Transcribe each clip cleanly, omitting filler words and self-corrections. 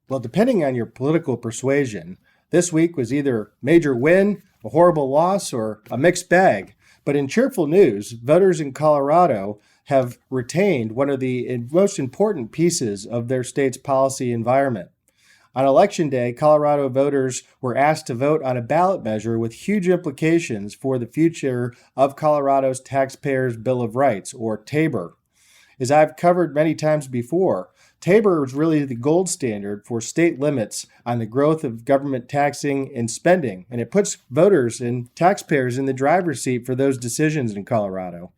Well, depending on your political persuasion, this week was either major win, a horrible loss, or a mixed bag. But in cheerful news, voters in Colorado have retained one of the most important pieces of their state's policy environment. On Election Day, Colorado voters were asked to vote on a ballot measure with huge implications for the future of Colorado's Taxpayers' Bill of Rights, or TABOR. As I've covered many times before, TABOR is really the gold standard for state limits on the growth of government taxing and spending, and it puts voters and taxpayers in the driver's seat for those decisions in Colorado.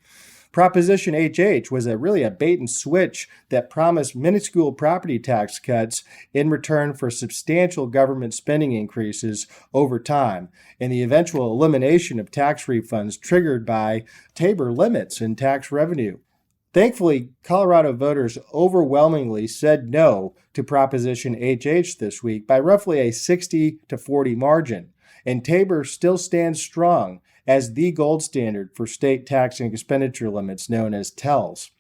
Proposition HH was really a bait and switch that promised minuscule property tax cuts in return for substantial government spending increases over time, and the eventual elimination of tax refunds triggered by TABOR limits in tax revenue. Thankfully, Colorado voters overwhelmingly said no to Proposition HH this week by roughly a 60-40 margin, and TABOR still stands strong as the gold standard for state tax and expenditure limits known as TELs.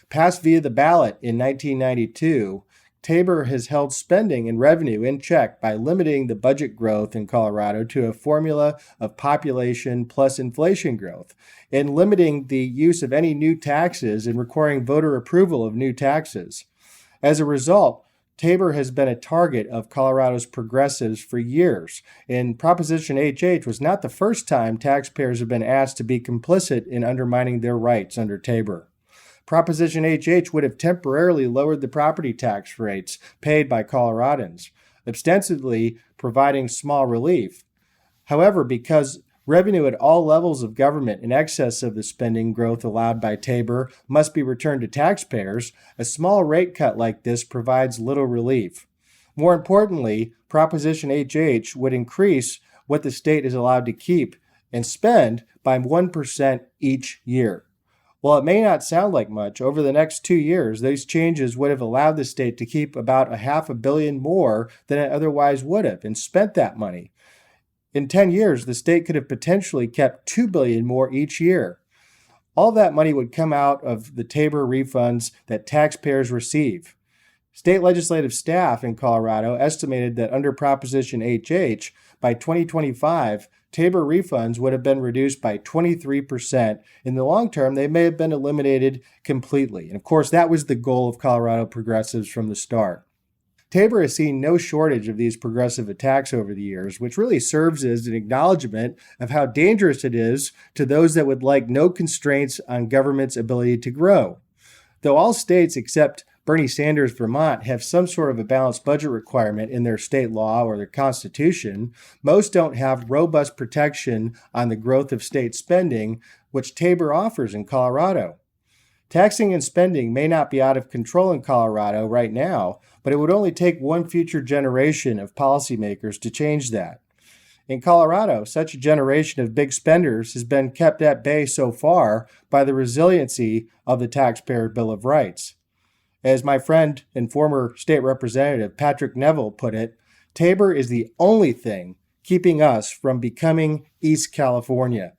Passed via the ballot in 1992, TABOR has held spending and revenue in check by limiting the budget growth in Colorado to a formula of population plus inflation growth, and limiting the use of any new taxes and requiring voter approval of new taxes. As a result, TABOR has been a target of Colorado's progressives for years, and Proposition HH was not the first time taxpayers have been asked to be complicit in undermining their rights under TABOR. Proposition HH would have temporarily lowered the property tax rates paid by Coloradans, ostensibly providing small relief. However, because revenue at all levels of government in excess of the spending growth allowed by TABOR must be returned to taxpayers, a small rate cut like this provides little relief. More importantly, Proposition HH would increase what the state is allowed to keep and spend by 1% each year. While it may not sound like much, over the next 2 years, these changes would have allowed the state to keep about $500 million more than it otherwise would have and spent that money. In 10 years, the state could have potentially kept $2 billion more each year. All that money would come out of the TABOR refunds that taxpayers receive. State legislative staff in Colorado estimated that under Proposition HH, by 2025, TABOR refunds would have been reduced by 23%. In the long term, they may have been eliminated completely. And of course, that was the goal of Colorado progressives from the start. TABOR has seen no shortage of these progressive attacks over the years, which really serves as an acknowledgement of how dangerous it is to those that would like no constraints on government's ability to grow. Though all states except Bernie Sanders' Vermont have some sort of a balanced budget requirement in their state law or their constitution, most don't have robust protection on the growth of state spending, which TABOR offers in Colorado. Taxing and spending may not be out of control in Colorado right now, but it would only take one future generation of policymakers to change that. In Colorado, such a generation of big spenders has been kept at bay so far by the resiliency of the Taxpayer Bill of Rights. As my friend and former state representative Patrick Neville put it, TABOR is the only thing keeping us from becoming East California.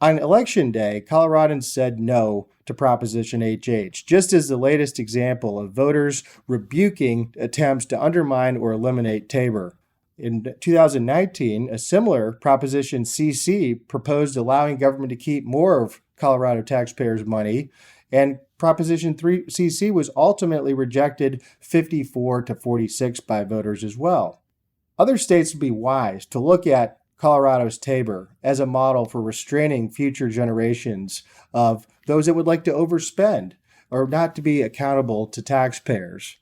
On Election Day, Coloradans said no to Proposition HH, just as the latest example of voters rebuking attempts to undermine or eliminate TABOR. In 2019, a similar Proposition CC proposed allowing government to keep more of Colorado taxpayers' money, and Proposition 3CC was ultimately rejected 54-46 by voters as well. Other states would be wise to look at Colorado's TABOR as a model for restraining future generations of those that would like to overspend or not to be accountable to taxpayers.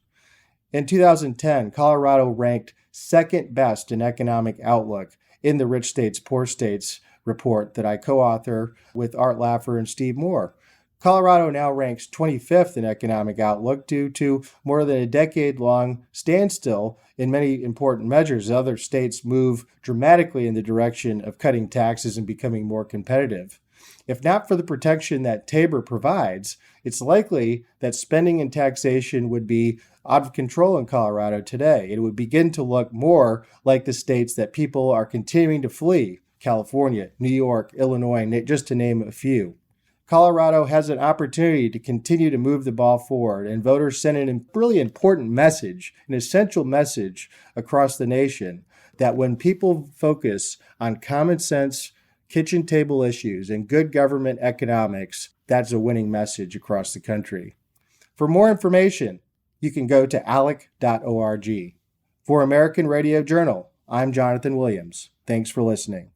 In 2010, Colorado ranked second best in economic outlook in the Rich States, Poor States report that I co-author with Art Laffer and Steve Moore. Colorado now ranks 25th in economic outlook due to more than a decade-long standstill in many important measures. Other states move dramatically in the direction of cutting taxes and becoming more competitive. If not for the protection that TABOR provides, it's likely that spending and taxation would be out of control in Colorado today. It would begin to look more like the states that people are continuing to flee, California, New York, Illinois, just to name a few. Colorado has an opportunity to continue to move the ball forward, and voters sent a really important message, an essential message across the nation, that when people focus on common sense, kitchen table issues and good government economics, that's a winning message across the country. For more information, you can go to alec.org. For American Radio Journal, I'm Jonathan Williams. Thanks for listening.